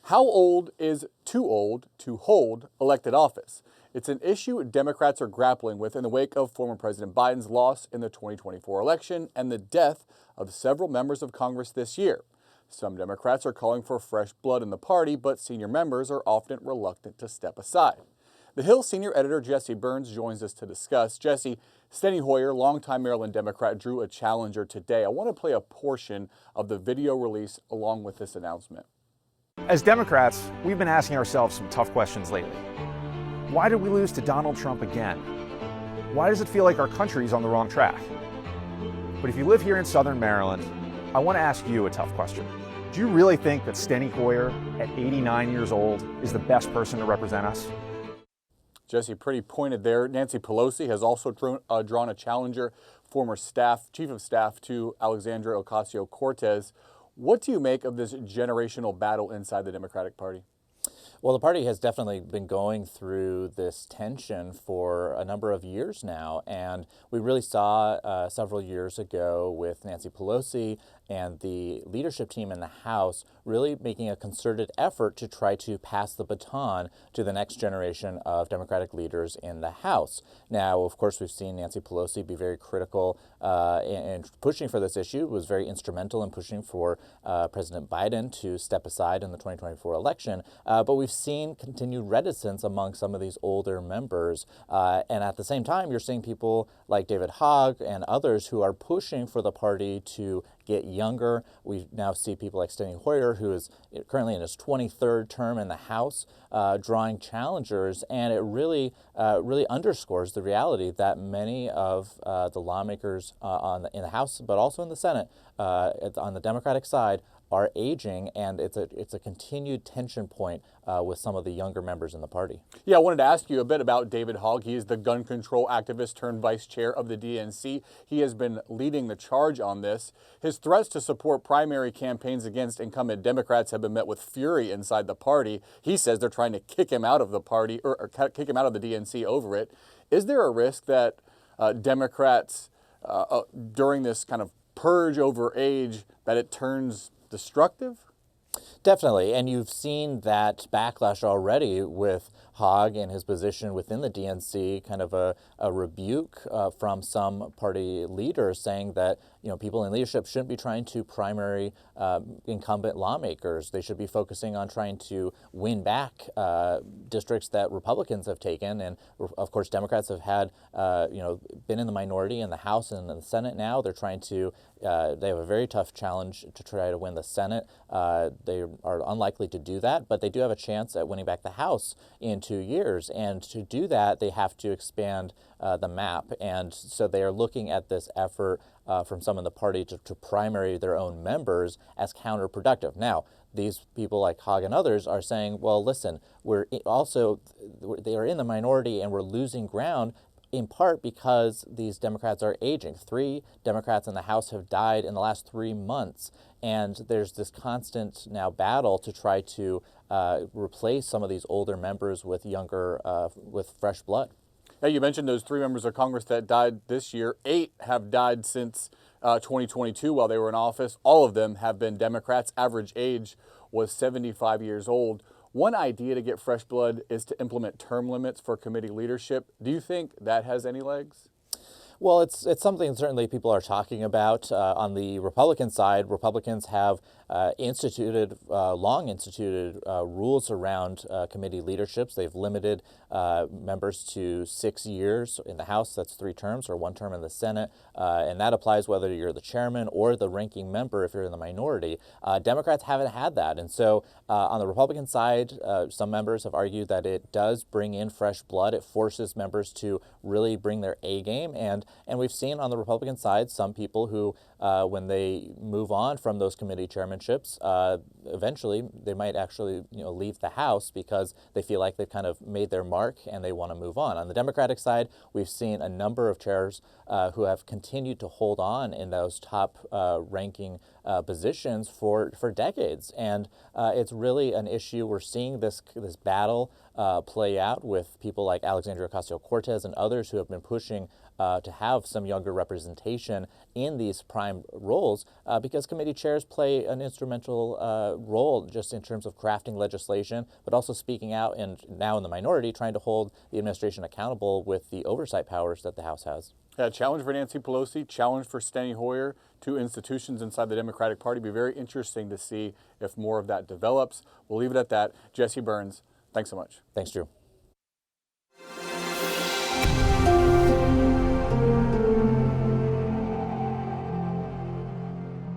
How old is too old to hold elected office? It's an issue Democrats are grappling with in the wake of former President Biden's loss in the 2024 election and the death of several members of Congress this year. Some Democrats are calling for fresh blood in the party, but senior members are often reluctant to step aside. The Hill senior editor Jesse Burns joins us to discuss. Jesse, Steny Hoyer, longtime Maryland Democrat, drew a challenger today. I want to play a portion of the video release along with this announcement. As Democrats, we've been asking ourselves some tough questions lately. Why did we lose to Donald Trump again? Why does it feel like our country's on the wrong track? But if you live here in Southern Maryland, I want to ask you a tough question. Do you really think that Steny Hoyer, at 89 years old, is the best person to represent us? Jesse, pretty pointed there. Nancy Pelosi has also drawn a challenger, former chief of staff to Alexandria Ocasio-Cortez. What do you make of this generational battle inside the Democratic Party? Well, the party has definitely been going through this tension for a number of years now, and we really saw several years ago with Nancy Pelosi and the leadership team in the House really making a concerted effort to try to pass the baton to the next generation of Democratic leaders in the House. Now, of course, we've seen Nancy Pelosi be very critical and pushing for this issue, was very instrumental in pushing for President Biden to step aside in the 2024 election, but we've seen continued reticence among some of these older members. And at the same time, you're seeing people like David Hogg and others who are pushing for the party to get younger. We now see people like Steny Hoyer, who is currently in his 23rd term in the House, drawing challengers, and it really underscores the reality that many of the lawmakers in the House, but also in the Senate, on the Democratic side, are aging, and it's a continued tension point with some of the younger members in the party. Yeah, I wanted to ask you a bit about David Hogg. He is the gun control activist turned vice chair of the DNC. He has been leading the charge on this. His threats to support primary campaigns against incumbent Democrats have been met with fury inside the party. He says they're trying to kick him out of the party or kick him out of the DNC over it. Is there a risk that Democrats, during this kind of purge over age, that it turns destructive? Definitely, and you've seen that backlash already with Hogg and his position within the DNC, kind of a rebuke from some party leaders saying that people in leadership shouldn't be trying to primary incumbent lawmakers. They should be focusing on trying to win back districts that Republicans have taken, and of course Democrats have had been in the minority in the House and in the Senate. Now they're trying to they have a very tough challenge to try to win the Senate. They are unlikely to do that, but they do have a chance at winning back the House in 2 years. And to do that, they have to expand the map. And so they are looking at this effort from some in the party to primary their own members as counterproductive. Now, these people like Hogg and others are saying, well, listen, they are in the minority and we're losing ground, in part because these Democrats are aging. 3 Democrats in the House have died in the last 3 months, and there's this constant now battle to try to replace some of these older members with younger, with fresh blood. Now, you mentioned those 3 members of Congress that died this year. 8 have died since 2022 while they were in office. All of them have been Democrats. Average age was 75 years old. One idea to get fresh blood is to implement term limits for committee leadership. Do you think that has any legs? Well, it's something certainly people are talking about. On the Republican side, Republicans have long instituted rules around committee leaderships. They've limited members to 6 years in the House. That's 3 terms, or 1 term in the Senate. And that applies whether you're the chairman or the ranking member if you're in the minority. Democrats haven't had that. And so on the Republican side, some members have argued that it does bring in fresh blood. It forces members to really bring their A game. And we've seen on the Republican side some people who, when they move on from those committee chairmanships, eventually they might actually leave the House because they feel like they've kind of made their mark and they want to move on. On the Democratic side, we've seen a number of chairs who have continued to hold on in those top ranking positions for decades, and it's really an issue. We're seeing this battle play out with people like Alexandria Ocasio-Cortez and others who have been pushing to have some younger representation in these prime time roles because committee chairs play an instrumental role just in terms of crafting legislation, but also speaking out and now in the minority trying to hold the administration accountable with the oversight powers that the House has. Yeah, challenge for Nancy Pelosi, challenge for Steny Hoyer, two institutions inside the Democratic Party. Be very interesting to see if more of that develops. We'll leave it at that. Jesse Burns, thanks so much. Thanks, Drew.